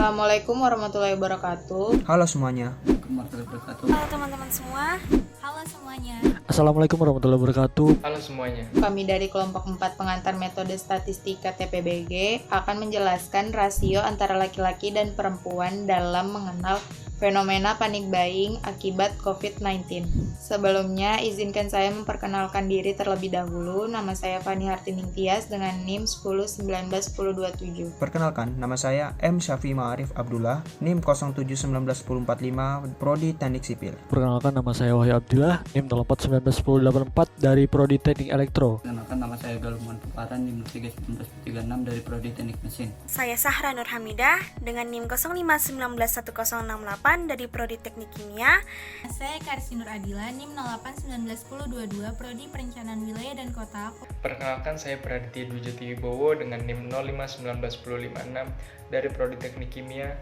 Assalamualaikum warahmatullahi wabarakatuh. Halo semuanya. Halo teman-teman semua. Halo semuanya. Assalamualaikum warahmatullahi wabarakatuh. Halo semuanya. Kami dari kelompok 4 pengantar metode statistika TPBG akan menjelaskan rasio antara laki-laki dan perempuan dalam mengenal fenomena panik buying akibat COVID-19. Sebelumnya, izinkan saya memperkenalkan diri terlebih dahulu. Nama saya Fani Hartining Tias dengan NIM 10191027. Perkenalkan, nama saya M. Syafi Ma'arif Abdullah, NIM 07191045, Prodi Teknik Sipil. Perkenalkan, nama saya Wahyu Abdillah, NIM 08191084 dari Prodi Teknik Elektro. Perkenalkan, nama saya Galungan Puparan, NIM 31936 dari Prodi Teknik Mesin. Saya Sahra Nur Hamidah dengan NIM 05191068 dari Prodi Teknik Kimia. Saya Karsi Nur Adila, NIM 08191022, Prodi Perencanaan Wilayah dan Kota. Perkenalkan, saya Praditya Dwi Jati Wibowo dengan NIM 05191056 dari Prodi Teknik Kimia,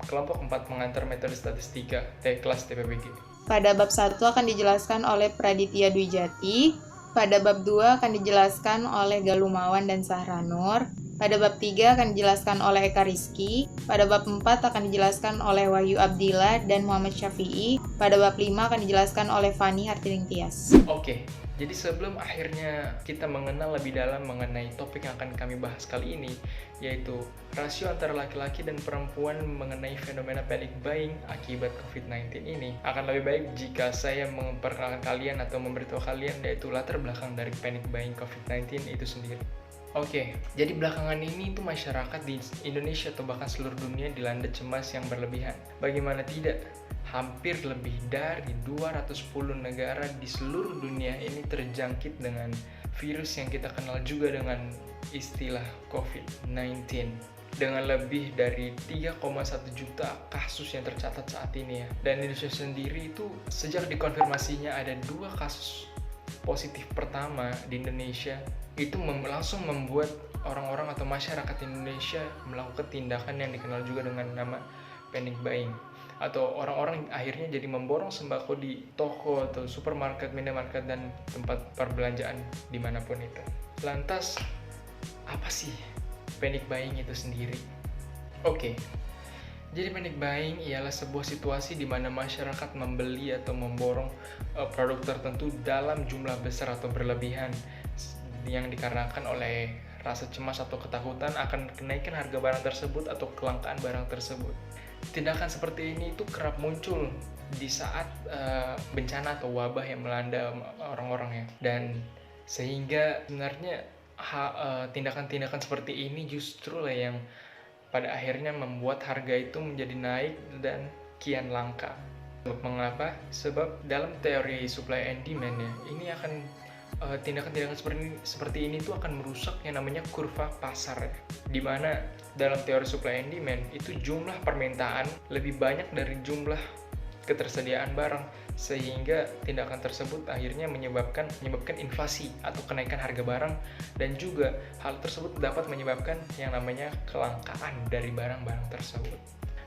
kelompok 4 pengantar metode statistika, T-kelas TPBG. Pada bab 1 akan dijelaskan oleh Praditya Dwi Jati. Pada bab 2 akan dijelaskan oleh Galumawan dan Sahra Nur. Pada bab 3 akan dijelaskan oleh Eka Rizky. Pada bab 4 akan dijelaskan oleh Wahyu Abdillah dan Muhammad Syafi'i. Pada bab 5 akan dijelaskan oleh Fani Hartining Tias. Oke, jadi sebelum akhirnya kita mengenal lebih dalam mengenai topik yang akan kami bahas kali ini, yaitu rasio antara laki-laki dan perempuan mengenai fenomena panic buying akibat COVID-19 ini, akan lebih baik jika saya memperkenalkan kalian atau memberitahu kalian yaitu latar belakang dari panic buying COVID-19 itu sendiri. Oke, jadi belakangan ini tuh masyarakat di Indonesia atau bahkan seluruh dunia dilanda cemas yang berlebihan. Bagaimana tidak? Hampir lebih dari 210 negara di seluruh dunia ini terjangkit dengan virus yang kita kenal juga dengan istilah COVID-19. Dengan lebih dari 3,1 juta kasus yang tercatat saat ini ya. Dan Indonesia sendiri itu sejak dikonfirmasinya ada 2 kasus positif pertama di Indonesia, itu langsung membuat orang-orang atau masyarakat Indonesia melakukan tindakan yang dikenal juga dengan nama panic buying, atau orang-orang akhirnya jadi memborong sembako di toko atau supermarket, minimarket, dan tempat perbelanjaan dimanapun itu. Lantas, apa sih panic buying itu sendiri? Oke, jadi panic buying ialah sebuah situasi di mana masyarakat membeli atau memborong produk tertentu dalam jumlah besar atau berlebihan yang dikarenakan oleh rasa cemas atau ketakutan akan kenaikan harga barang tersebut atau kelangkaan barang tersebut. Tindakan seperti ini itu kerap muncul di saat bencana atau wabah yang melanda orang-orang ya. Dan sehingga sebenarnya tindakan-tindakan seperti ini justru lah yang pada akhirnya membuat harga itu menjadi naik dan kian langka. Mengapa? Sebab dalam teori supply and demand ya, ini akan tindakan-tindakan seperti ini tuh akan merusak yang namanya kurva pasar ya. Dimana dalam teori supply and demand itu jumlah permintaan lebih banyak dari jumlah ketersediaan barang, sehingga tindakan tersebut akhirnya menyebabkan inflasi atau kenaikan harga barang, dan juga hal tersebut dapat menyebabkan yang namanya kelangkaan dari barang-barang tersebut.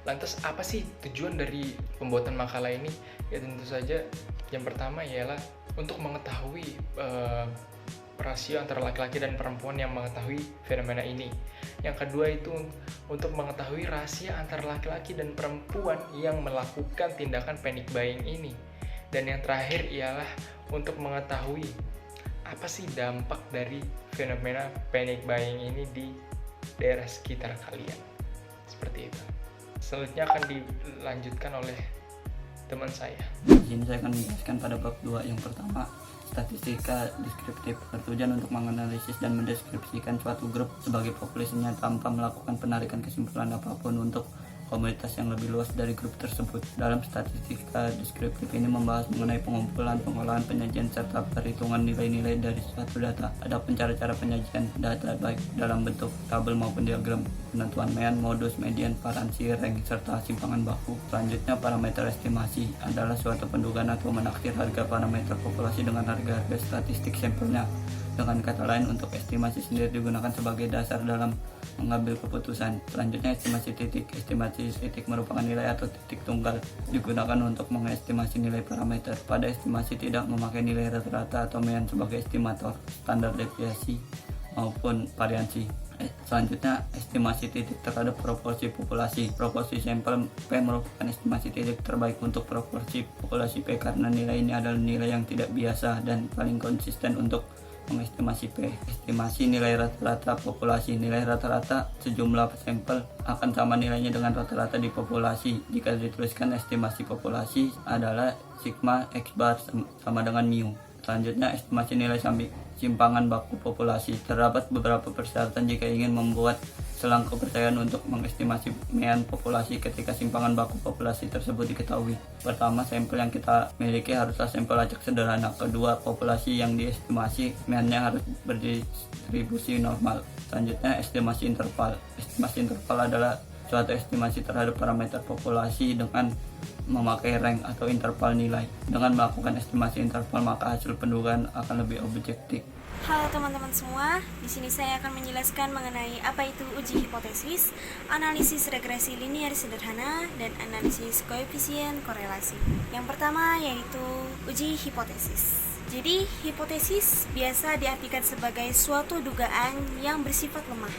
Lantas apa sih tujuan dari pembuatan makalah ini? Ya tentu saja yang pertama ialah untuk mengetahui rasio antara laki-laki dan perempuan yang mengetahui fenomena ini. Yang kedua itu untuk mengetahui rasio antara laki-laki dan perempuan yang melakukan tindakan panic buying ini. Dan yang terakhir ialah untuk mengetahui apa sih dampak dari fenomena panic buying ini di daerah sekitar kalian. Seperti itu. Selanjutnya akan dilanjutkan oleh teman saya. Di sini saya akan menjelaskan pada bab 2 yang pertama, statistika deskriptif, bertujuan untuk menganalisis dan mendeskripsikan suatu grup sebagai populasinya tanpa melakukan penarikan kesimpulan apapun untuk komunitas yang lebih luas dari grup tersebut. Dalam statistika deskriptif ini membahas mengenai pengumpulan, pengolahan, penyajian, serta perhitungan nilai-nilai dari suatu data. Ada cara-cara penyajian data baik dalam bentuk tabel maupun diagram, penentuan mean, modus, median, varansi, rank, serta simpangan baku. Selanjutnya, parameter estimasi adalah suatu pendugaan atau menaksir harga parameter populasi dengan harga statistik sampelnya. Dengan kata lain, untuk estimasi sendiri digunakan sebagai dasar dalam mengambil keputusan. Selanjutnya, estimasi titik. Estimasi titik merupakan nilai atau titik tunggal, digunakan untuk mengestimasi nilai parameter. Pada estimasi tidak memakai nilai rata-rata atau mean sebagai estimator, standar deviasi maupun variansi. Selanjutnya, estimasi titik terhadap proporsi populasi. Proporsi sampel P merupakan estimasi titik terbaik untuk proporsi populasi P karena nilai ini adalah nilai yang tidak biasa dan paling konsisten untuk mengestimasi P. Estimasi nilai rata-rata populasi. Nilai rata-rata sejumlah sampel akan sama nilainya dengan rata-rata di populasi. Jika dituliskan estimasi populasi adalah sigma X bar sama dengan mu. Selanjutnya, estimasi nilai simpangan baku populasi. Terdapat beberapa persyaratan jika ingin membuat selang kepercayaan untuk mengestimasi mean populasi ketika simpangan baku populasi tersebut diketahui. Pertama, sampel yang kita miliki haruslah sampel acak sederhana. Kedua, populasi yang diestimasi meannya harus berdistribusi normal. Selanjutnya, estimasi interval. Estimasi interval adalah suatu estimasi terhadap parameter populasi dengan memakai rank atau interval nilai. Dengan melakukan estimasi interval, maka hasil pendugaan akan lebih objektif. Halo teman-teman semua, di sini saya akan menjelaskan mengenai apa itu uji hipotesis, analisis regresi linear sederhana, dan analisis koefisien korelasi. Yang pertama yaitu uji hipotesis. Jadi, hipotesis biasa diartikan sebagai suatu dugaan yang bersifat lemah.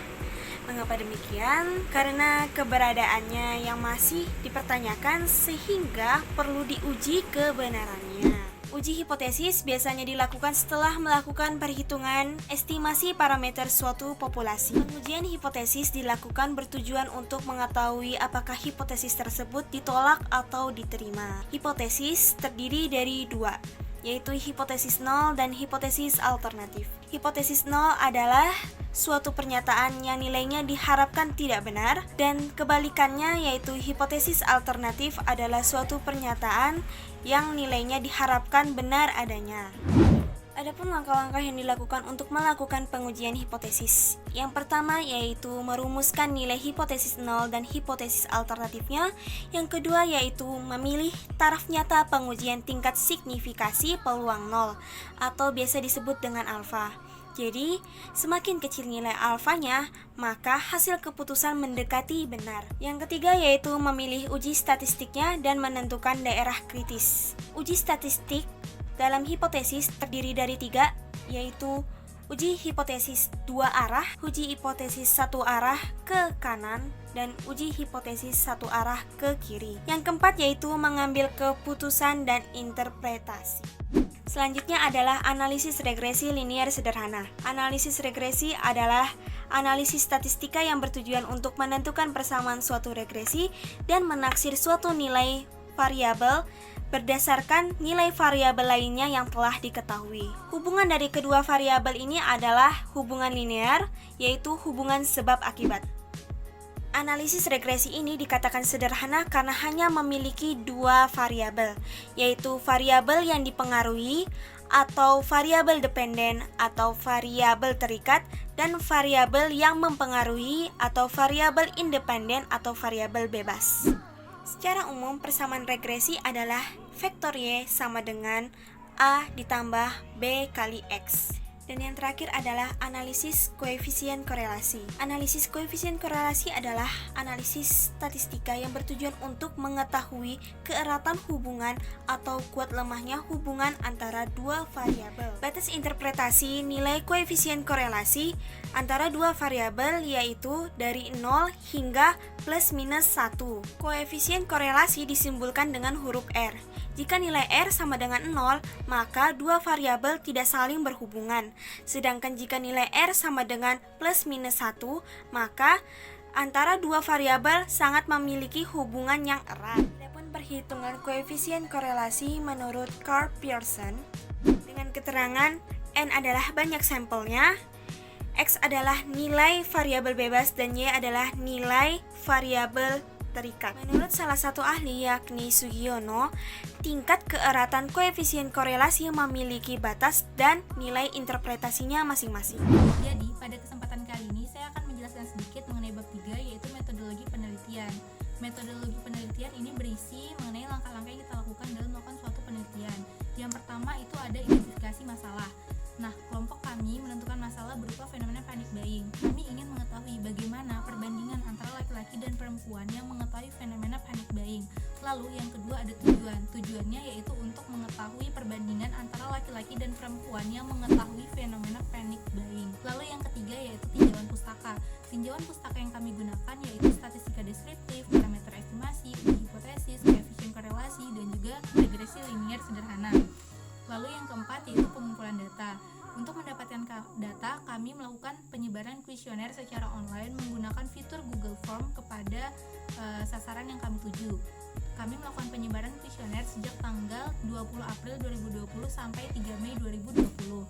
Mengapa demikian? Karena keberadaannya yang masih dipertanyakan sehingga perlu diuji kebenarannya. Uji hipotesis biasanya dilakukan setelah melakukan perhitungan estimasi parameter suatu populasi. Pengujian hipotesis dilakukan bertujuan untuk mengetahui apakah hipotesis tersebut ditolak atau diterima. Hipotesis terdiri dari dua, yaitu hipotesis nol dan hipotesis alternatif. Hipotesis nol adalah suatu pernyataan yang nilainya diharapkan tidak benar, dan kebalikannya yaitu hipotesis alternatif adalah suatu pernyataan yang nilainya diharapkan benar adanya. Adapun langkah-langkah yang dilakukan untuk melakukan pengujian hipotesis. Yang pertama yaitu merumuskan nilai hipotesis nol dan hipotesis alternatifnya. Yang kedua yaitu memilih taraf nyata pengujian tingkat signifikasi peluang nol atau biasa disebut dengan alfa. Jadi, semakin kecil nilai alfanya, maka hasil keputusan mendekati benar. Yang ketiga yaitu memilih uji statistiknya dan menentukan daerah kritis. Uji statistik dalam hipotesis terdiri dari tiga, yaitu uji hipotesis dua arah, uji hipotesis satu arah ke kanan, dan uji hipotesis satu arah ke kiri. Yang keempat yaitu mengambil keputusan dan interpretasi. Selanjutnya adalah analisis regresi linear sederhana. Analisis regresi adalah analisis statistika yang bertujuan untuk menentukan persamaan suatu regresi dan menaksir suatu nilai variabel berdasarkan nilai variabel lainnya yang telah diketahui. Hubungan dari kedua variabel ini adalah hubungan linear, yaitu hubungan sebab akibat. Analisis regresi ini dikatakan sederhana karena hanya memiliki dua variabel, yaitu variabel yang dipengaruhi atau variabel dependen atau variabel terikat, dan variabel yang mempengaruhi atau variabel independen atau variabel bebas. Secara umum, persamaan regresi adalah vektor Y sama dengan A ditambah B kali X. Dan yang terakhir adalah analisis koefisien korelasi. Analisis koefisien korelasi adalah analisis statistika yang bertujuan untuk mengetahui keeratan hubungan atau kuat lemahnya hubungan antara dua variabel. Batas interpretasi nilai koefisien korelasi antara dua variabel yaitu dari 0 hingga plus minus 1. Koefisien korelasi disimbolkan dengan huruf R. Jika nilai R sama dengan 0, maka dua variabel tidak saling berhubungan. Sedangkan jika nilai R sama dengan plus minus 1, maka antara dua variabel sangat memiliki hubungan yang erat. Adapun perhitungan koefisien korelasi menurut Karl Pearson dengan keterangan N adalah banyak sampelnya, X adalah nilai variabel bebas, dan Y adalah nilai variabel terikat. Menurut salah satu ahli yakni Sugiono, tingkat keeratan koefisien korelasi memiliki batas dan nilai interpretasinya masing-masing. Jadi, pada kesempatan kali ini saya akan menjelaskan sedikit mengenai bab 3, yaitu metodologi penelitian. Metodologi penelitian ini berisi mengenai langkah-langkah yang kita lakukan dalam melakukan suatu penelitian. Yang pertama itu ada identifikasi masalah. Nah, kelompok kami menentukan masalah berupa fenomena panic buying. Kami ingin mengetahui bagaimana perbandingan antara laki-laki dan perempuan yang mengetahui fenomena panic buying. Lalu yang kedua ada tujuan. Tujuannya yaitu untuk mengetahui perbandingan antara laki-laki dan perempuan yang mengetahui fenomena panic buying. Lalu yang ketiga yaitu tinjauan pustaka. pustaka. Tinjauan pustaka yang kami gunakan yaitu statistika deskriptif, parameter estimasi, uji hipotesis, koefisien korelasi, dan juga regresi linier sederhana. Lalu yang keempat yaitu pengumpulan data. Untuk mendapatkan data, kami melakukan penyebaran kuesioner secara online menggunakan fitur Google Form kepada sasaran yang kami tuju. Kami melakukan penyebaran kuesioner sejak tanggal 20 April 2020 sampai 3 Mei 2020.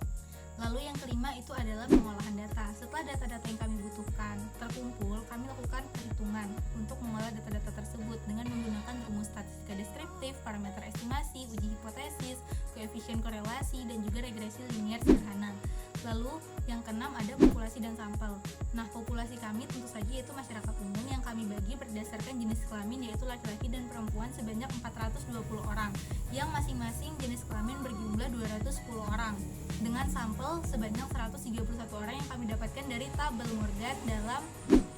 Lalu yang kelima itu adalah pengolahan data. Setelah data-data yang kami butuhkan terkumpul, kami lakukan perhitungan untuk mengolah data-data tersebut dengan menggunakan rumus statistika deskriptif, parameter estimasi, uji hipotesis, koefisien korelasi, dan juga regresi linier sederhana. Lalu yang keenam ada populasi dan sampel. Nah, populasi kami tentu saja yaitu masyarakat umum yang kami bagi berdasarkan jenis kelamin yaitu laki-laki dan perempuan sebanyak 420 orang, yang masing-masing jenis kelamin berjumlah 210 orang, dengan sampel sebanyak 131 orang yang kami dapatkan dari tabel Morgan dalam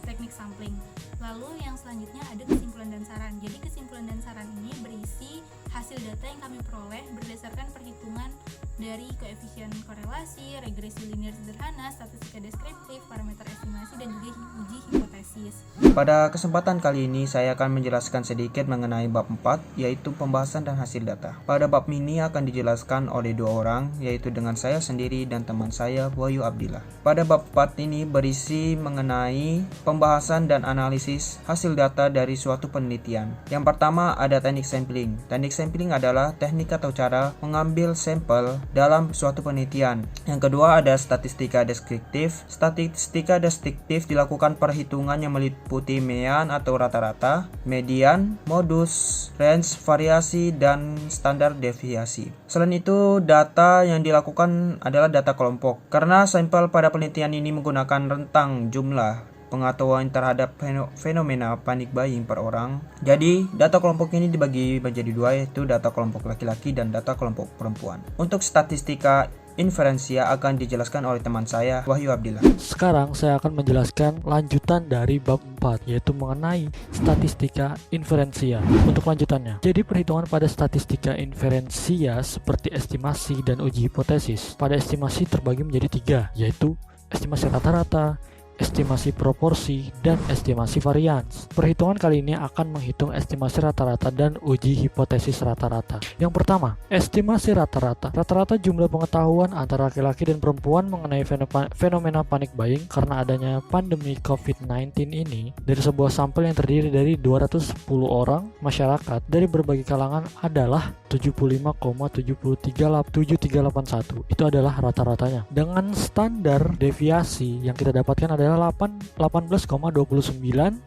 teknik sampling. Lalu yang selanjutnya ada kesimpulan dan saran. Jadi kesimpulan dan saran ini berisi hasil data yang kami peroleh berdasarkan perhitungan dari koefisien korelasi, regresi linier sederhana, statistika deskriptif, parameter estimasi, dan juga uji hipotesis. Pada kesempatan kali ini saya akan menjelaskan sedikit mengenai bab 4, yaitu pembahasan dan hasil data. Pada bab ini akan dijelaskan oleh dua orang, yaitu dengan saya sendiri dan teman saya, Wahyu Abdillah. Pada bab 4 ini berisi mengenai pembahasan dan analisis hasil data dari suatu penelitian. Yang pertama ada teknik sampling. Teknik sampling adalah teknik atau cara mengambil sampel dalam suatu penelitian. Yang kedua ada statistika deskriptif. Statistika deskriptif dilakukan perhitungan yang meliputi mean atau rata-rata, median, modus, range, variasi, dan standar deviasi. Selain itu, data yang dilakukan adalah data kelompok. Karena sampel pada penelitian ini menggunakan rentang jumlah pengetahuan terhadap fenomena panic buying per orang. Jadi, data kelompok ini dibagi menjadi dua, yaitu data kelompok laki-laki dan data kelompok perempuan. Untuk statistika inferensia akan dijelaskan oleh teman saya, Wahyu Abdillah. Sekarang saya akan menjelaskan lanjutan dari bab 4, yaitu mengenai statistika inferensia. Untuk lanjutannya, jadi perhitungan pada statistika inferensia seperti estimasi dan uji hipotesis. Pada estimasi terbagi menjadi 3, yaitu estimasi rata-rata, estimasi proporsi, dan estimasi varians. Perhitungan kali ini akan menghitung estimasi rata-rata dan uji hipotesis rata-rata. Yang pertama, estimasi rata-rata. Rata-rata jumlah pengetahuan antara laki-laki dan perempuan mengenai fenomena panic buying karena adanya pandemi COVID-19 ini dari sebuah sampel yang terdiri dari 210 orang masyarakat dari berbagai kalangan adalah 75,7381. Itu adalah rata-ratanya. Dengan standar deviasi yang kita dapatkan adalah 18,2966.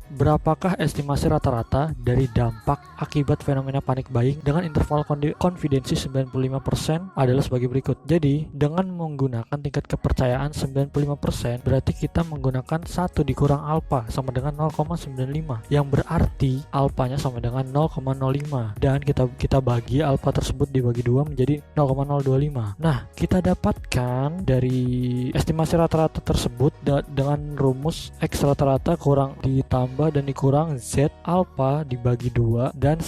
Berapakah estimasi rata-rata dari dampak akibat fenomena panic buying dengan interval konfidensi 95% adalah sebagai berikut. Jadi, dengan menggunakan tingkat kepercayaan 95%, berarti kita menggunakan 1 dikurang alfa sama dengan 0,95, yang berarti alfanya sama dengan 0,05, dan kita bagi alfa tersebut dibagi 2 menjadi 0,025. Nah, kita dapatkan dari estimasi rata-rata tersebut dengan rumus X rata-rata kurang ditambah dan dikurang Z alfa dibagi 2 dan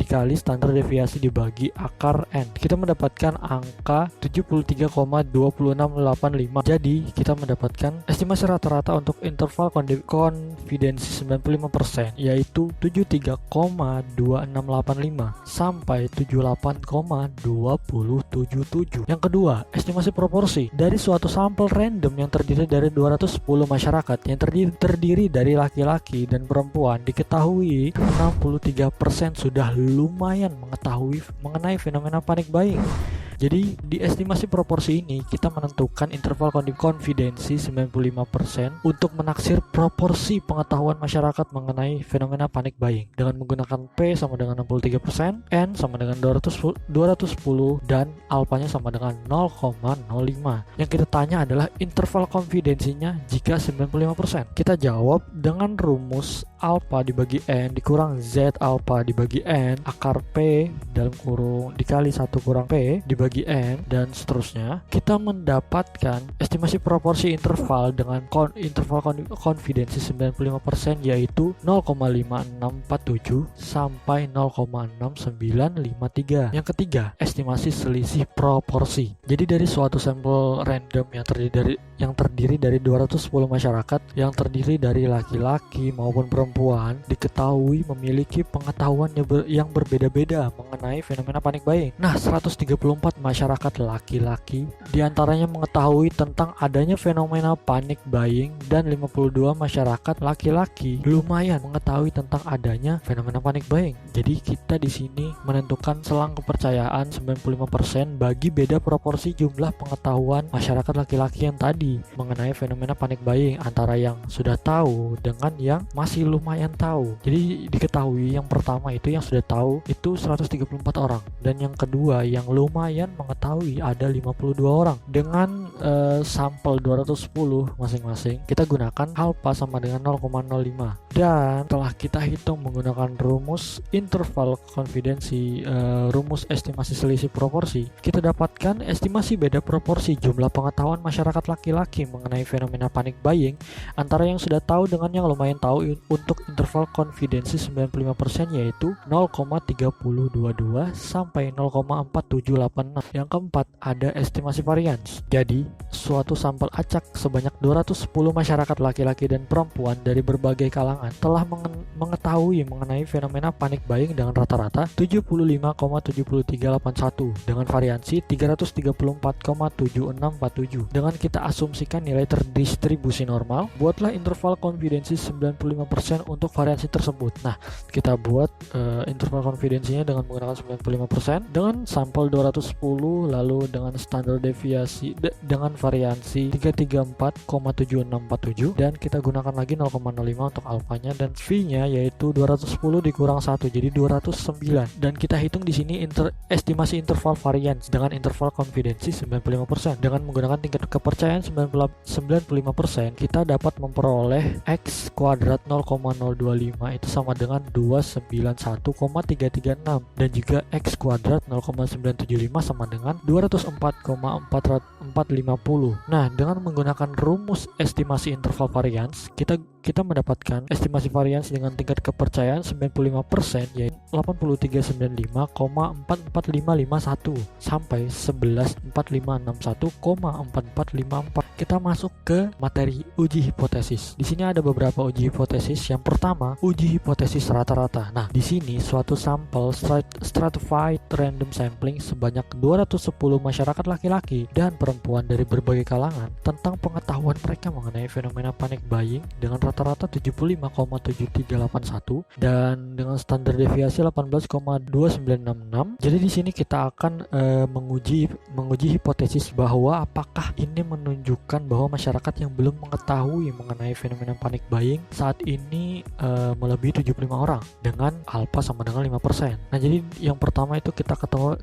dikali standar deviasi dibagi akar N. Kita mendapatkan angka 73,2685. Jadi kita mendapatkan estimasi rata-rata untuk interval konfidensi 95% yaitu 73,2685 sampai 78,277. Yang kedua, estimasi proporsi dari suatu sampel random yang terdiri dari 210 masyarakat yang terdiri dari laki-laki dan perempuan. Diketahui 63% sudah lumayan mengetahui mengenai fenomena panic buying. Jadi di estimasi proporsi ini kita menentukan interval konfidensi 95% untuk menaksir proporsi pengetahuan masyarakat mengenai fenomena panic buying dengan menggunakan P sama dengan 63%, N sama dengan 210 dan alfanya sama dengan 0,05. Yang kita tanya adalah interval konfidensinya jika 95%. Kita jawab dengan rumus alfa dibagi N dikurang Z alfa dibagi N akar P dalam kurung dikali 1 kurang P dibagi N dan seterusnya. Kita mendapatkan estimasi proporsi interval dengan interval konfidensi 95% yaitu 0,5647 sampai 0,6953. Yang ketiga, estimasi selisih proporsi. Jadi dari suatu sampel random yang terdiri dari yang terdiri dari 210 masyarakat yang terdiri dari laki-laki maupun perempuan diketahui memiliki pengetahuan yang berbeda-beda mengenai fenomena panic buying. Nah, 134 masyarakat laki-laki diantaranya mengetahui tentang adanya fenomena panic buying dan 52 masyarakat laki-laki lumayan mengetahui tentang adanya fenomena panic buying. Jadi kita di sini menentukan selang kepercayaan 95% bagi beda proporsi jumlah pengetahuan masyarakat laki-laki yang tadi mengenai fenomena panic buying antara yang sudah tahu dengan yang masih lumayan tahu. Jadi diketahui yang pertama itu yang sudah tahu itu 134 orang dan yang kedua yang lumayan mengetahui ada 52 orang. Dengan sampel 210 masing-masing, kita gunakan alpha sama dengan 0,05 dan telah kita hitung menggunakan rumus interval konfidensi, rumus estimasi selisih proporsi, kita dapatkan estimasi beda proporsi jumlah pengetahuan masyarakat laki-laki mengenai fenomena panic buying antara yang sudah tahu dengan yang lumayan tahu untuk interval konfidensi 95% yaitu 0,3022 sampai 0,4786. Yang keempat ada estimasi varians. Jadi suatu sampel acak sebanyak 210 masyarakat laki-laki dan perempuan dari berbagai kalangan telah mengetahui mengenai fenomena panic buying dengan rata-rata 75,7381 dengan variansi 334,7647. Dengan kita asumsikan nilai terdistribusi normal, buatlah interval konfidensi 95% untuk variansi tersebut. Nah, kita buat interval konfidensinya dengan menggunakan 95% dengan sampel 210 lalu dengan standar deviasi dengan variansi 334,7647 dan kita gunakan lagi 0,05 untuk alfanya dan V-nya yaitu 210 dikurang 1 jadi 209 dan kita hitung di sini estimasi interval variance dengan interval konfidensi 95%. Dengan menggunakan tingkat kepercayaan 95% kita dapat memperoleh X kuadrat 0,025 itu sama dengan 291,336 dan juga X kuadrat 0,975 sama dengan 204,450. Nah, dengan menggunakan rumus estimasi interval variance kita mendapatkan estimasi varians dengan tingkat kepercayaan 95% yaitu 8395,44551 sampai 114561,4454. Kita masuk ke materi uji hipotesis. Di sini ada beberapa uji hipotesis. Yang pertama, uji hipotesis rata-rata. Nah, di sini suatu sampel stratified random sampling sebanyak 210 masyarakat laki-laki dan perempuan dari berbagai kalangan tentang pengetahuan mereka mengenai fenomena panic buying dengan rata-rata 75,7381 dan dengan standar deviasi 18,2966. Jadi di sini kita akan menguji hipotesis bahwa apakah ini menunjukkan bahwa masyarakat yang belum mengetahui mengenai fenomena panic buying saat ini melebihi 75 orang dengan alpha sama dengan 5%. Nah, jadi yang pertama itu kita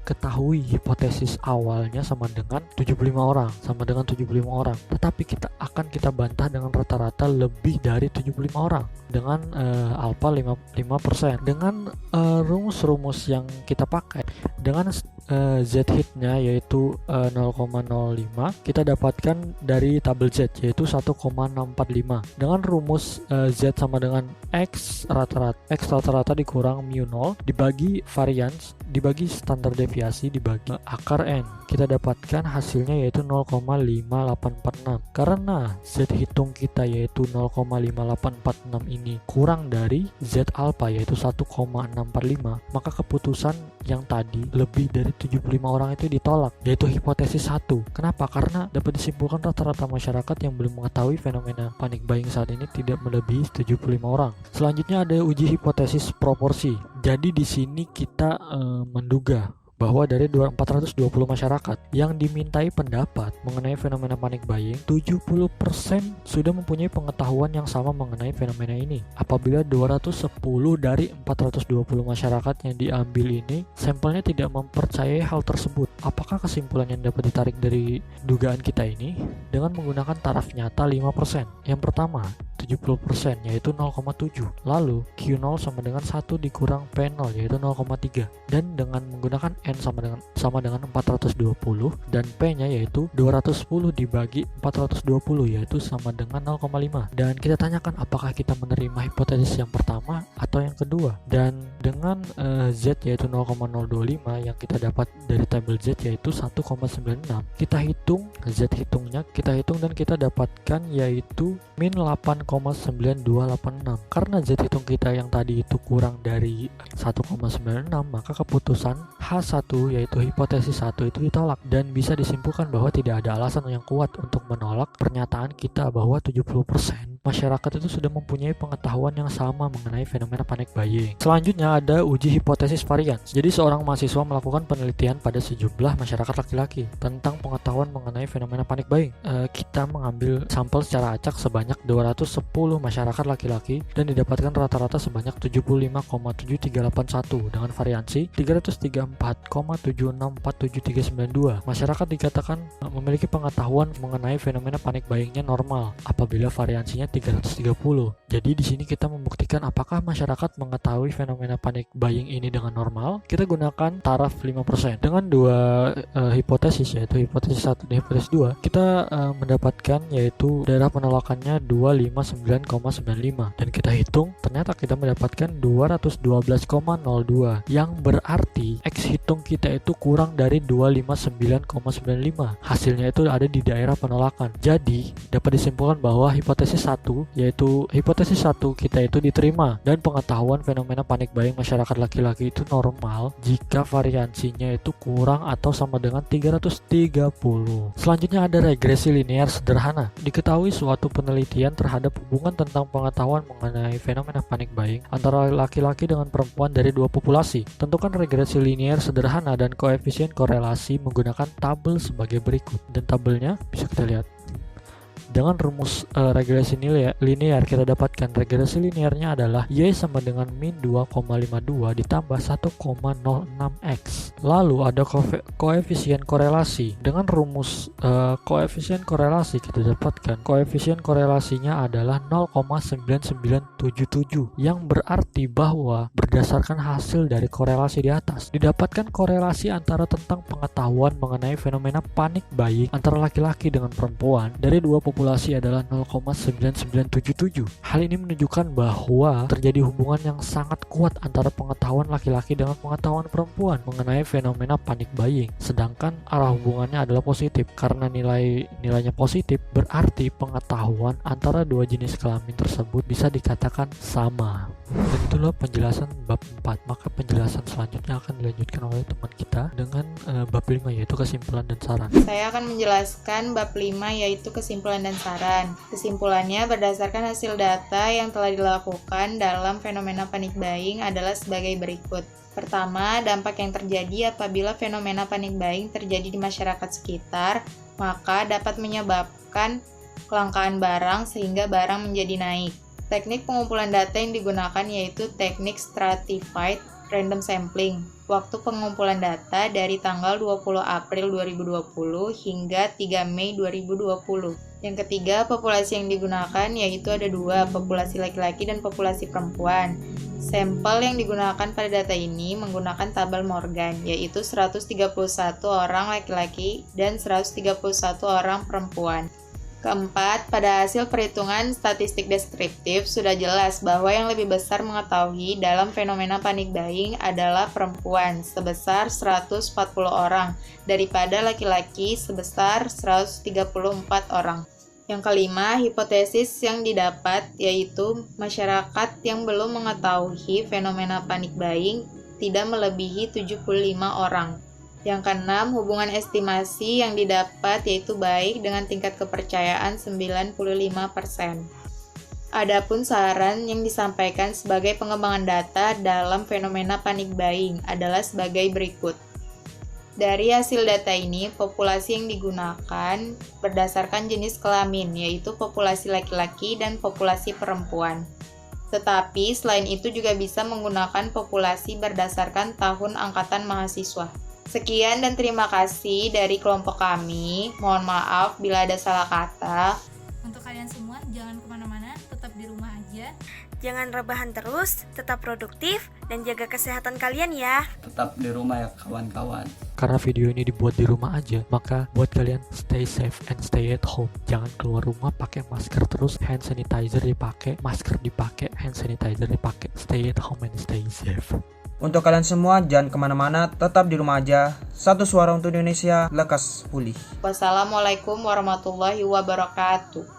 ketahui hipotesis awalnya sama dengan 75 orang, tetapi kita bantah dengan rata-rata lebih dari 75 orang dengan alpha 5%. Dengan rumus-rumus yang kita pakai dengan Z-hit-nya yaitu 0,05 kita dapatkan dari tabel Z yaitu 1,645 dengan rumus Z sama dengan X rata-rata dikurang mu 0 dibagi variance dibagi standar deviasi dibagi akar N, kita dapatkan hasilnya yaitu 0,5846. Karena Z hitung kita yaitu 0,5846 ini kurang dari Z alpha yaitu 1,645, maka keputusan yang tadi lebih dari 75 orang itu ditolak, yaitu hipotesis 1. Kenapa? Karena dapat disimpulkan rata-rata masyarakat yang belum mengetahui fenomena panic buying saat ini tidak melebihi 75 orang. Selanjutnya ada uji hipotesis proporsi. Jadi di sini kita menduga bahwa dari 420 masyarakat yang dimintai pendapat mengenai fenomena panic buying, 70% sudah mempunyai pengetahuan yang sama mengenai fenomena ini. Apabila 210 dari 420 masyarakat yang diambil ini sampelnya tidak mempercayai hal tersebut, apakah kesimpulan yang dapat ditarik dari dugaan kita ini? Dengan menggunakan taraf nyata 5%. Yang pertama, 70% yaitu 0,7. Lalu Q0 sama dengan 1 dikurang P0 yaitu 0,3. Dan dengan menggunakan N sama dengan 420 dan P-nya yaitu 210 dibagi 420 yaitu sama dengan 0,5. Dan kita tanyakan apakah kita menerima hipotesis yang pertama atau yang kedua. Dan dengan Z yaitu 0,025 yang kita dapat dari tabel Z yaitu 1,96. Kita hitung Z hitungnya, kita hitung dan kita dapatkan yaitu min 8,9286. Karena Z hitung kita yang tadi itu kurang dari 1,96, maka keputusan H1 yaitu hipotesis 1 itu ditolak dan bisa disimpulkan bahwa tidak ada alasan yang kuat untuk menolak pernyataan kita bahwa 70% masyarakat itu sudah mempunyai pengetahuan yang sama mengenai fenomena panic buying. Selanjutnya ada uji hipotesis varians. Jadi seorang mahasiswa melakukan penelitian pada sejumlah masyarakat laki-laki tentang pengetahuan mengenai fenomena panic buying. Kita mengambil sampel secara acak sebanyak 210 masyarakat laki-laki dan didapatkan rata-rata sebanyak 75,7381 dengan variansi 334,764792. Masyarakat dikatakan memiliki pengetahuan mengenai fenomena panic buyingnya normal apabila variansinya 330. Jadi di sini kita membuktikan apakah masyarakat mengetahui fenomena panic buying ini dengan normal. Kita gunakan taraf 5%. Dengan dua hipotesis yaitu hipotesis 1 dan hipotesis 2, kita mendapatkan yaitu daerah penolakannya 259,95 dan kita hitung ternyata kita mendapatkan 212,02 yang berarti X hitung kita itu kurang dari 259,95. Hasilnya itu ada di daerah penolakan. Jadi dapat disimpulkan bahwa hipotesis 1 yaitu hipotesis 1 kita itu diterima dan pengetahuan fenomena panic buying masyarakat laki-laki itu normal jika variansinya itu kurang atau sama dengan 330. Selanjutnya ada regresi linear sederhana. Diketahui suatu penelitian terhadap hubungan tentang pengetahuan mengenai fenomena panic buying antara laki-laki dengan perempuan dari dua populasi. Tentukan regresi linear sederhana dan koefisien korelasi menggunakan tabel sebagai berikut. Dan tabelnya bisa kita lihat. Dengan rumus regresi linear kita dapatkan regresi linearnya adalah Y sama dengan min 2,52 ditambah 1,06X. Lalu ada koefisien korelasi. Dengan rumus koefisien korelasi kita dapatkan koefisien korelasinya adalah 0,9977 yang berarti bahwa berdasarkan hasil dari korelasi di atas didapatkan korelasi antara tentang pengetahuan mengenai fenomena panic buying antara laki-laki dengan perempuan dari dua populasi adalah 0,9977. Hal ini menunjukkan bahwa terjadi hubungan yang sangat kuat antara pengetahuan laki-laki dengan pengetahuan perempuan mengenai fenomena panic buying. Sedangkan arah hubungannya adalah positif. Karena nilainya positif, berarti pengetahuan antara dua jenis kelamin tersebut bisa dikatakan sama. Dan itulah penjelasan bab 4. Maka penjelasan selanjutnya akan dilanjutkan oleh teman kita dengan bab 5 yaitu kesimpulan dan saran. Saya akan menjelaskan bab 5 yaitu kesimpulan dan saran. Kesimpulannya berdasarkan hasil data yang telah dilakukan dalam fenomena panic buying adalah sebagai berikut. Pertama, dampak yang terjadi apabila fenomena panic buying terjadi di masyarakat sekitar, maka dapat menyebabkan kelangkaan barang sehingga barang menjadi naik. Teknik pengumpulan data yang digunakan yaitu teknik stratified random sampling. Waktu pengumpulan data dari tanggal 20 April 2020 hingga 3 Mei 2020. Yang ketiga, populasi yang digunakan yaitu ada dua, populasi laki-laki dan populasi perempuan. Sampel yang digunakan pada data ini menggunakan tabel Morgan, yaitu 131 orang laki-laki dan 131 orang perempuan. Keempat, pada hasil perhitungan statistik deskriptif sudah jelas bahwa yang lebih besar mengetahui dalam fenomena panic buying adalah perempuan sebesar 140 orang daripada laki-laki sebesar 134 orang. Yang kelima, hipotesis yang didapat yaitu masyarakat yang belum mengetahui fenomena panic buying tidak melebihi 75 orang. Yang keenam, hubungan estimasi yang didapat yaitu baik dengan tingkat kepercayaan 95%. Adapun saran yang disampaikan sebagai pengembangan data dalam fenomena panic buying adalah sebagai berikut. Dari hasil data ini, populasi yang digunakan berdasarkan jenis kelamin, yaitu populasi laki-laki dan populasi perempuan. Tetapi selain itu juga bisa menggunakan populasi berdasarkan tahun angkatan mahasiswa. Sekian dan terima kasih dari kelompok kami. Mohon maaf bila ada salah kata. Untuk kali kalian semua jangan kemana-mana, tetap di rumah aja. Jangan rebahan terus, tetap produktif, dan jaga kesehatan kalian ya. Tetap di rumah ya kawan-kawan. Karena video ini dibuat di rumah aja, maka buat kalian stay safe and stay at home. Jangan keluar rumah pakai masker terus, hand sanitizer dipakai, masker dipakai, hand sanitizer dipakai. Stay at home and stay safe. Untuk kalian semua jangan kemana-mana, tetap di rumah aja. Satu suara untuk Indonesia, lekas pulih. Wassalamualaikum warahmatullahi wabarakatuh.